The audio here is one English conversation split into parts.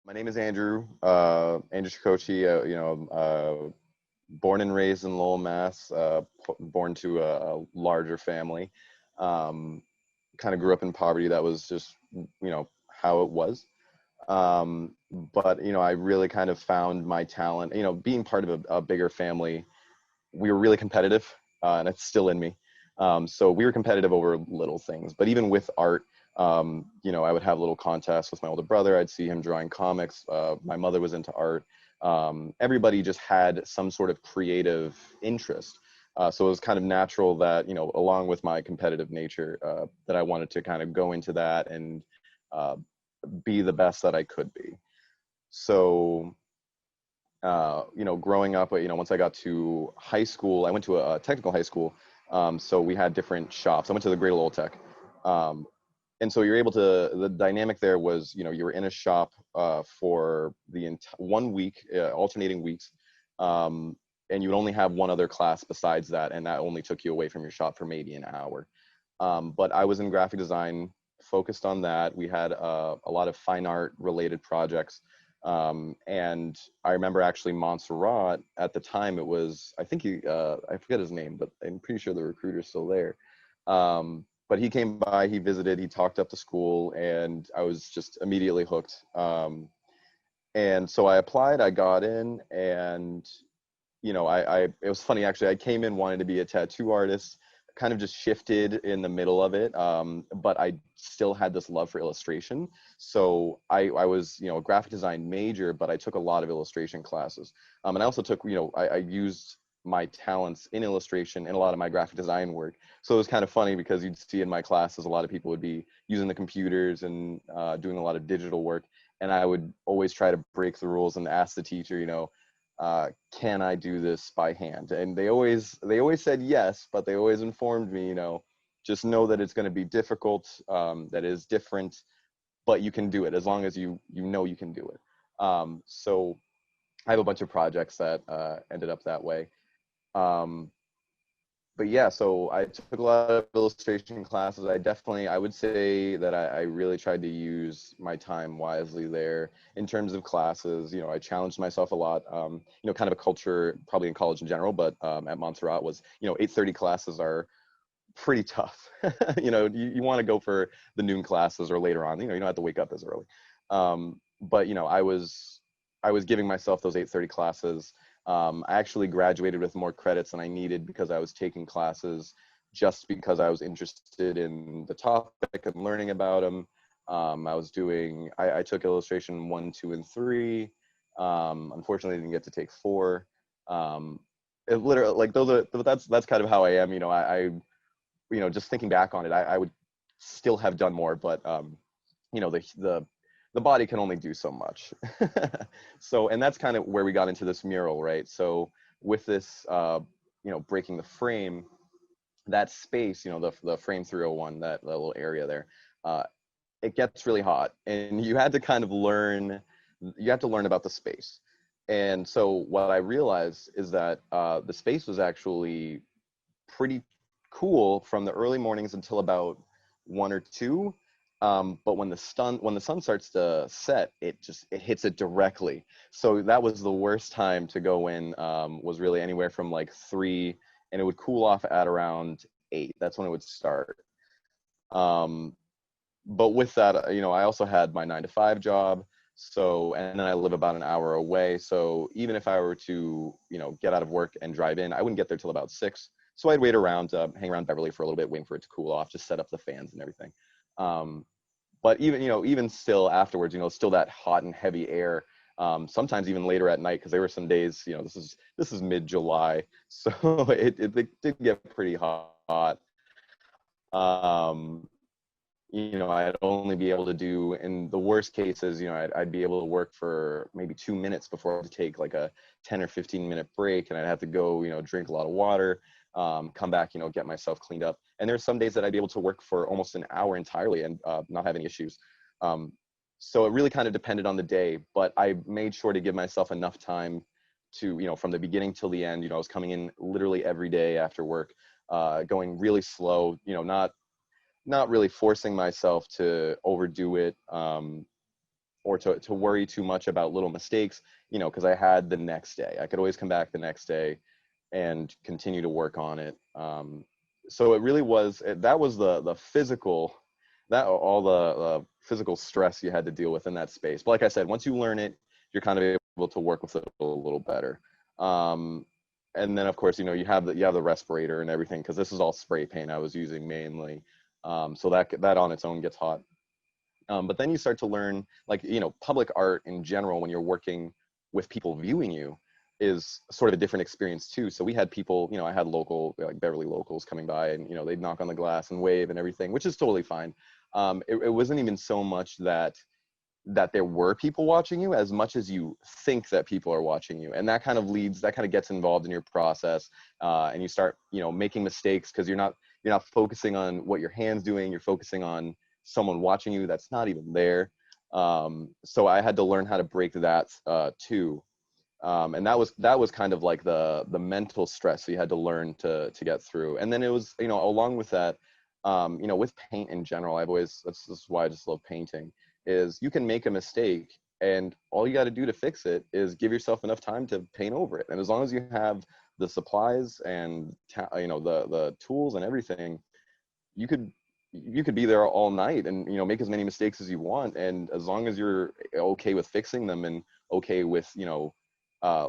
My name is Andrew, Andrew Tricoche, born and raised in Lowell, Mass, born to a larger family. Um, Kind of grew up in poverty. That was just, how it was. But, I really kind of found my talent, being part of a bigger family. We were really competitive, and it's still in me. So we were competitive over little things, but even with art, I would have little contests with my older brother. I'd see him drawing comics. My mother was into art. Everybody just had some sort of creative interest. So it was kind of natural that, along with my competitive nature, that I wanted to kind of go into that and uh, be the best that I could be. So growing up, once I got to high school, I went to a technical high school. So we had different shops. I went to the Greater Lowell Tech. Um, and so you're able to, the dynamic there was, you were in a shop for the 1 week, alternating weeks. And you would only have one other class besides that. And that only took you away from your shop for maybe an hour. But I was in graphic design, focused on that. We had a lot of fine art related projects. And I remember actually Montserrat at the time. It was, I think I forget his name, but I'm pretty sure the recruiter's still there. But he came by, he visited, he talked up the school, and I was just immediately hooked. And so I applied, I got in, and it was funny actually. I came in wanting to be a tattoo artist, kind of just shifted in the middle of it. But I still had this love for illustration. So I was, a graphic design major, but I took a lot of illustration classes. And I also took, I used my talents in illustration in a lot of my graphic design work. So it was kind of funny because you'd see in my classes, a lot of people would be using the computers and doing a lot of digital work. And I would always try to break the rules and ask the teacher, can I do this by hand? And they always said yes, but they always informed me, just know that it's going to be difficult, that is different, but you can do it as long as you can do it. So I have a bunch of projects that ended up that way. Um, but yeah, so I took a lot of illustration classes. I would say that I really tried to use my time wisely there in terms of classes. I challenged myself a lot. Kind of a culture probably in college in general, but at Montserrat was, 8:30 classes are pretty tough. You want to go for the noon classes or later on, you don't have to wake up as early. But, I was giving myself those 8:30 classes. I actually graduated with more credits than I needed because I was taking classes just because I was interested in the topic and learning about them. I took illustration 1, 2, and 3. Unfortunately, I didn't get to take 4. It literally, like, that's kind of how I am. Just thinking back on it, I would still have done more, but the body can only do so much. So, and that's kind of where we got into this mural, right? So with this, breaking the frame, that space, the frame 301, that little area there, it gets really hot, and you had to kind of you have to learn about the space. And so what I realized is that the space was actually pretty cool from the early mornings until about 1 or 2. But when the sun starts to set, it hits it directly. So that was the worst time to go in, was really anywhere from like 3, and it would cool off at around 8. That's when it would start. But with that, I also had my 9 to 5 job. So, and then I live about an hour away. So even if I were to, get out of work and drive in, I wouldn't get there till about 6. So I'd wait around, hang around Beverly for a little bit, waiting for it to cool off, just set up the fans and everything. But even still afterwards, still that hot and heavy air. Sometimes even later at night, because there were some days, this is mid-July, so it did get pretty hot. I'd only be able to do, in the worst cases, I'd be able to work for maybe 2 minutes before I had to take like a 10 or 15-minute break, and I'd have to go, drink a lot of water, come back, get myself cleaned up. And there's some days that I'd be able to work for almost an hour entirely and not have any issues. So it really kind of depended on the day, but I made sure to give myself enough time to, from the beginning till the end, I was coming in literally every day after work, going really slow, not really forcing myself to overdo it, or to worry too much about little mistakes, you know, because I had the next day. I could always come back the next day and continue to work on it. So it really was, that was the physical, that all the physical stress you had to deal with in that space. But like I said, once you learn it, you're kind of able to work with it a little better. And then of course, you know, you have the respirator and everything, because this is all spray paint I was using mainly. So that on its own gets hot. But then you start to learn, like, you know, public art in general, when you're working with people viewing you, is sort of a different experience too. So we had people, you know, I had local, like Beverly locals coming by, and, you know, they'd knock on the glass and wave and everything, which is totally fine. It wasn't even so much that there were people watching you, as much as you think that people are watching you. And that kind of gets involved in your process. And you start, you know, making mistakes, because you're not focusing on what your hand's doing. You're focusing on someone watching you that's not even there. So I had to learn how to break that too. And that was kind of like the mental stress you had to learn to get through. And then it was, you know, along with that, you know, with paint in general, this is why I just love painting, is you can make a mistake, and all you got to do to fix it is give yourself enough time to paint over it. And as long as you have the supplies and, you know, the tools and everything, you could be there all night and, you know, make as many mistakes as you want. And as long as you're okay with fixing them, and okay with, you know,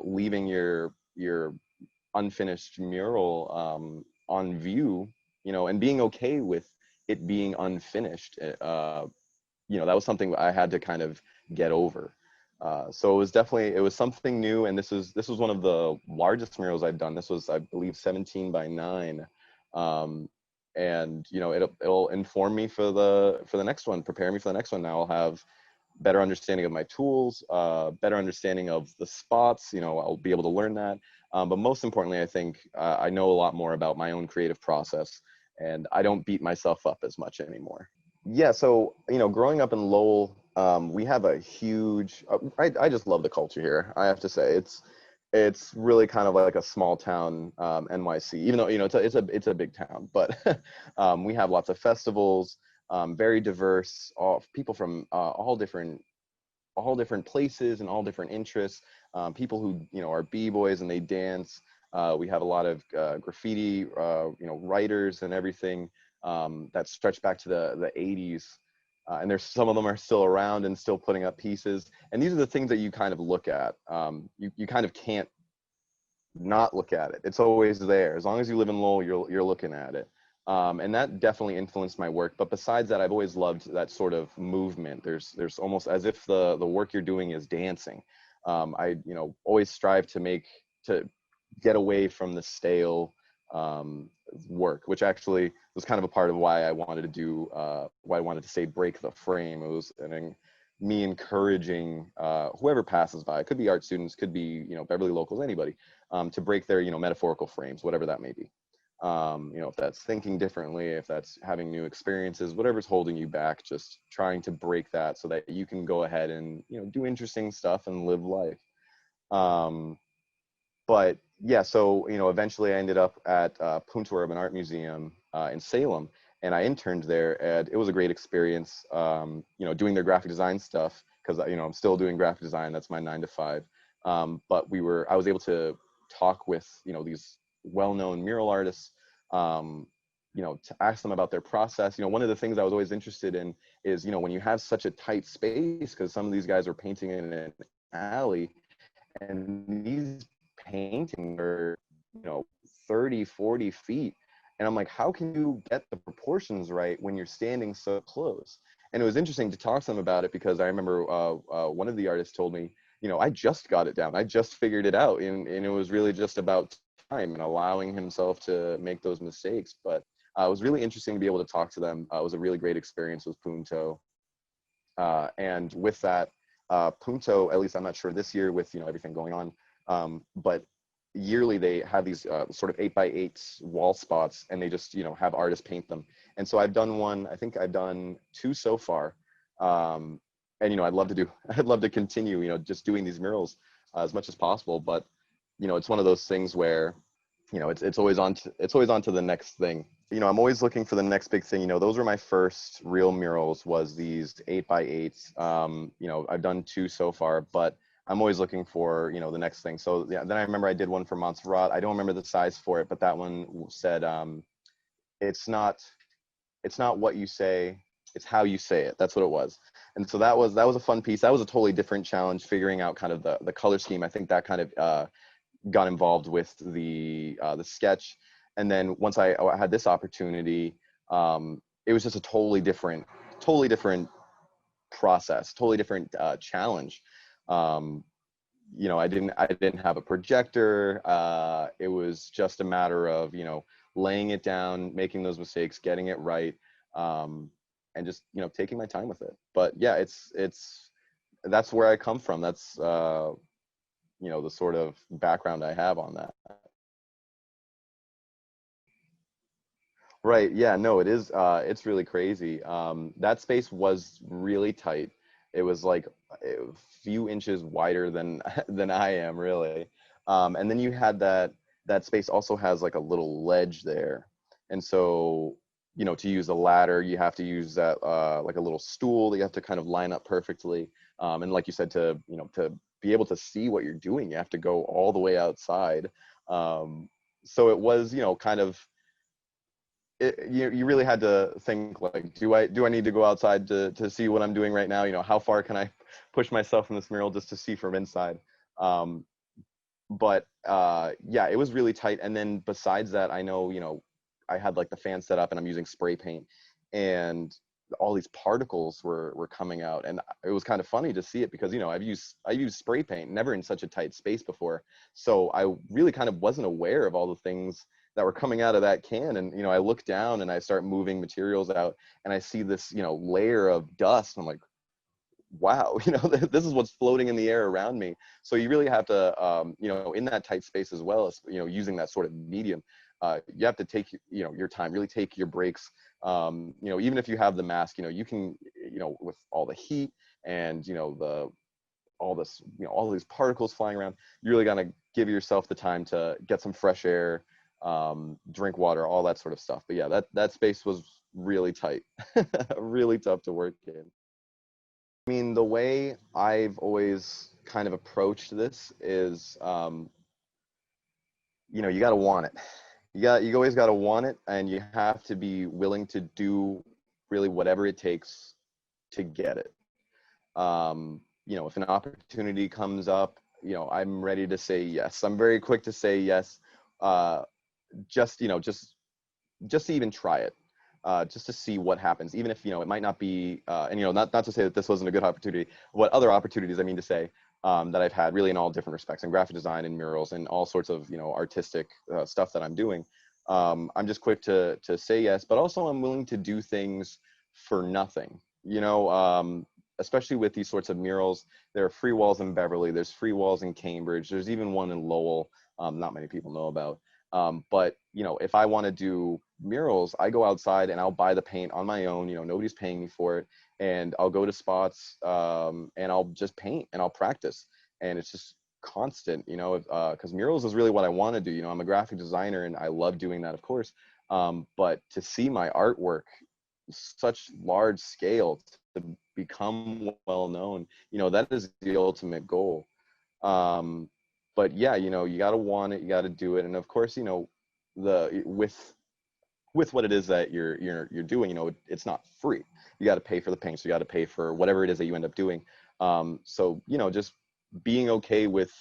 leaving your unfinished mural on view, you know, and being okay with it being unfinished, you know, that was something I had to kind of get over. So it was something new. And this was one of the largest murals I've done. This was, I believe, 17 by 9. And, you know, it'll inform me for the next one, prepare me for the next one. Now I'll have better understanding of my tools, better understanding of the spots, you know, I'll be able to learn that. But most importantly, I think I know a lot more about my own creative process, and I don't beat myself up as much anymore. Yeah, so, you know, growing up in Lowell, we have a huge, I just love the culture here. I have to say, it's really kind of like a small town, NYC, even though, you know, it's a big town, but we have lots of festivals, very diverse, people from all different places and all different interests, people who, you know, are b-boys and they dance. We have a lot of graffiti, you know, writers and everything, that stretch back to the 80s. And there's some of them are still around and still putting up pieces. And these are the things that you kind of look at. You kind of can't not look at it. It's always there. As long as you live in Lowell, you're looking at it. And that definitely influenced my work. But besides that, I've always loved that sort of movement. There's almost as if the work you're doing is dancing. I, you know, always strive to get away from the stale work, which actually was kind of a part of why I wanted to do, why I wanted to say break the frame. It was me encouraging whoever passes by. It could be art students, could be, you know, Beverly locals, anybody, to break their, you know, metaphorical frames, whatever that may be. You know, if that's thinking differently, if that's having new experiences, whatever's holding you back, just trying to break that so that you can go ahead and, you know, do interesting stuff and live life. But yeah, so, you know, eventually I ended up at Punta Urban Art Museum in Salem, and I interned there, and it was a great experience, you know, doing their graphic design stuff, because, you know, I'm still doing graphic design. That's my 9 to 5. But I was able to talk with, you know, these well-known mural artists, you know, to ask them about their process. You know, one of the things I was always interested in is, you know, when you have such a tight space, because some of these guys are painting in an alley, and these paintings are, you know, 30, 40 feet. And I'm like, how can you get the proportions right when you're standing so close? And it was interesting to talk to them about it, because I remember one of the artists told me, you know, I just got it down. I just figured it out. And it was really just about time and allowing himself to make those mistakes. But it was really interesting to be able to talk to them. It was a really great experience with Punto. And with that, Punto, at least I'm not sure this year with, you know, everything going on, but yearly they have these sort of 8x8 wall spots, and they just, you know, have artists paint them. And so I've done one, I think I've done 2 so far. And, you know, I'd love to continue, you know, just doing these murals as much as possible. But, you know, it's one of those things where, you know, it's always on to the next thing. I'm always looking for the next big thing. Those were my first real murals, was these 8x8s. I've done 2 so far, but I'm always looking for, the next thing. So yeah, then I remember I did one for Montserrat. I don't remember the size for it, but that one said, it's not, it's not what you say, it's how you say it. That's what it was. And so that was a fun piece. That was a totally different challenge, figuring out kind of the color scheme. I think that kind of got involved with the sketch. And then once I had this opportunity, it was just a totally different process, totally different challenge. Um, I didn't have a projector. It was just a matter of, laying it down, making those mistakes, getting it right, and just, taking my time with it. But yeah, it's that's where I come from. That's the sort of background I have on that. Right. Yeah, no, it is. It's really crazy. That space was really tight. It was like a few inches wider than than I am, really. And then you had that space also has like a little ledge there. And so, to use a ladder, you have to use that like a little stool that you have to kind of line up perfectly. And like you said, to be able to see what you're doing, you have to go all the way outside. So it was, kind of you really had to think, like, do I need to go outside to see what I'm doing right now? How far can I push myself in this mural just to see from inside? Um, but yeah, it was really tight. And then besides that, I know, I had like the fan set up and I'm using spray paint, and all these particles were coming out, and it was kind of funny to see it because, I used spray paint never in such a tight space before. So I really kind of wasn't aware of all the things that were coming out of that can. And, I look down and I start moving materials out, and I see this, layer of dust. I'm like, wow, this is what's floating in the air around me. So you really have to, in that tight space as well as, using that sort of medium, you have to take, your time, really take your breaks. Even if you have the mask, you can, with all the heat and, all this, all these particles flying around, you really got to give yourself the time to get some fresh air, drink water, all that sort of stuff. But yeah, that space was really tight, really tough to work in. I mean, the way I've always kind of approached this is, you got to want it. You always got to want it, and you have to be willing to do really whatever it takes to get it. If an opportunity comes up, I'm ready to say yes. I'm very quick to say yes. Uh, just, just to even try it, just to see what happens, even if, it might not be, and, not to say that this wasn't a good opportunity, what other opportunities, I mean to say, that I've had really in all different respects, in graphic design and murals and all sorts of, artistic stuff that I'm doing. I'm just quick to say yes, but also I'm willing to do things for nothing, especially with these sorts of murals. There are free walls in Beverly, there's free walls in Cambridge, there's even one in Lowell, not many people know about. But, if I want to do murals, I go outside and I'll buy the paint on my own. Nobody's paying me for it. And I'll go to spots, and I'll just paint and I'll practice. And it's just constant, because murals is really what I want to do. I'm a graphic designer and I love doing that, of course. But to see my artwork such large scale, to become well known, that is the ultimate goal. Um, but yeah, you got to want it, you got to do it. And of course, the with what it is that you're doing, it's not free. You got to pay for the paint, so you got to pay for whatever it is that you end up doing. So, just being okay with,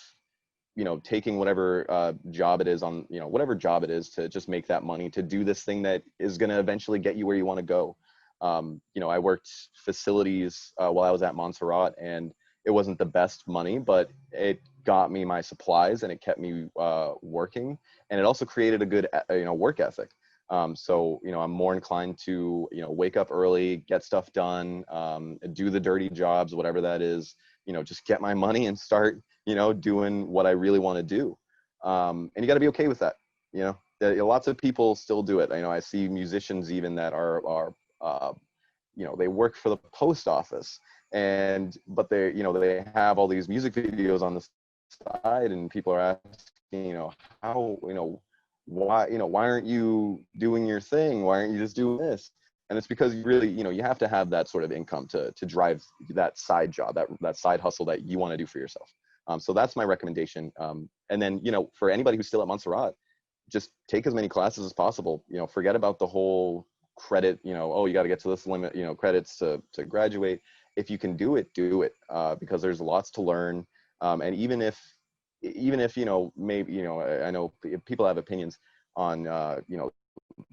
taking whatever job it is on, whatever job it is, to just make that money, to do this thing that is going to eventually get you where you want to go. I worked facilities while I was at Montserrat, and it wasn't the best money, but it got me my supplies and it kept me working, and it also created a good, work ethic. So, I'm more inclined to, wake up early, get stuff done, do the dirty jobs, whatever that is, just get my money and start, doing what I really want to do. And you got to be okay with that. Lots of people still do it. I see musicians even that are they work for the post office, but they have all these music videos on the side, and people are asking, how, why aren't you doing your thing? Why aren't you just doing this? And it's because you really, you have to have that sort of income to drive that side job, that side hustle that you want to do for yourself. So that's my recommendation. And then, for anybody who's still at Montserrat, just take as many classes as possible. Forget about the whole credit, oh, you got to get to this limit, credits to graduate. If you can do it, do it, because there's lots to learn. And even if, maybe, I know people have opinions on,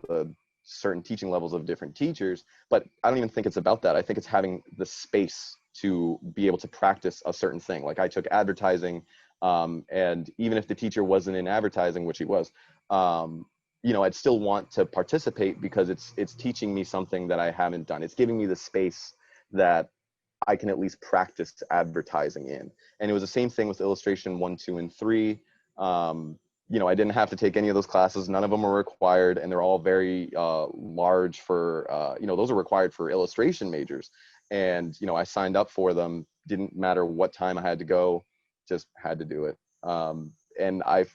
the certain teaching levels of different teachers, but I don't even think it's about that. I think it's having the space to be able to practice a certain thing. Like I took advertising, and even if the teacher wasn't in advertising, which he was, I'd still want to participate because it's teaching me something that I haven't done. It's giving me the space that I can at least practice advertising in. And it was the same thing with illustration 1, 2, and 3. I didn't have to take any of those classes. None of them were required, and they're all very large for, those are required for illustration majors. And, I signed up for them, didn't matter what time I had to go, just had to do it. And I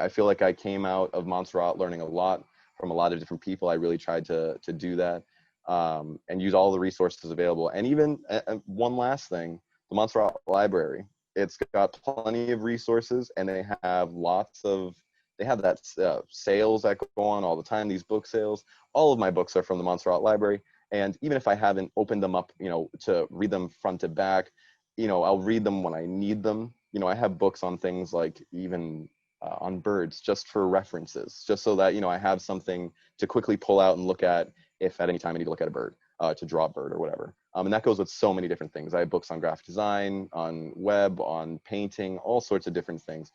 feel like I came out of Montserrat learning a lot from a lot of different people. I really tried to do that, and use all the resources available. And even one last thing, the Montserrat Library, it's got plenty of resources, and they have that sales that go on all the time, these book sales. All of my books are from the Montserrat Library. And even if I haven't opened them up, to read them front to back, I'll read them when I need them. I have books on things like even on birds, just for references, just so that, I have something to quickly pull out and look at if at any time I need to look at a bird, to draw a bird or whatever. And that goes with so many different things. I have books on graphic design, on web, on painting, all sorts of different things.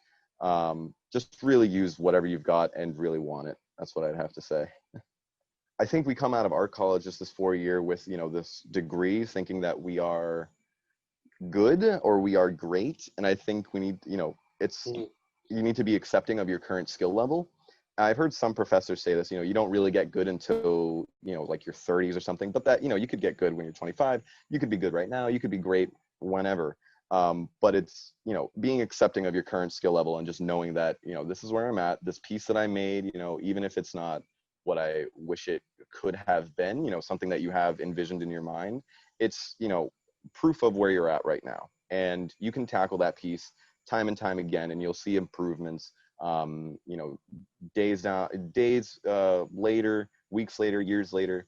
Just really use whatever you've got and really want it. That's what I'd have to say. I think we come out of art college just this 4-year with, this degree, thinking that we are good or we are great. And I think we need, you need to be accepting of your current skill level. I've heard some professors say this, you don't really get good until, like your 30s or something, but that, you could get good when you're 25, you could be good right now, you could be great whenever. But it's, being accepting of your current skill level and just knowing that, this is where I'm at, this piece that I made, even if it's not what I wish it could have been, something that you have envisioned in your mind, it's, proof of where you're at right now. And you can tackle that piece time and time again, and you'll see improvements, days later, weeks later, years later.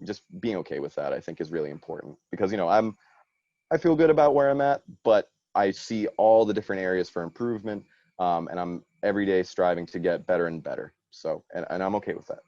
Just being okay with that, I think, is really important, because I feel good about where I'm at, but I see all the different areas for improvement, and I'm every day striving to get better and better. So, and I'm okay with that.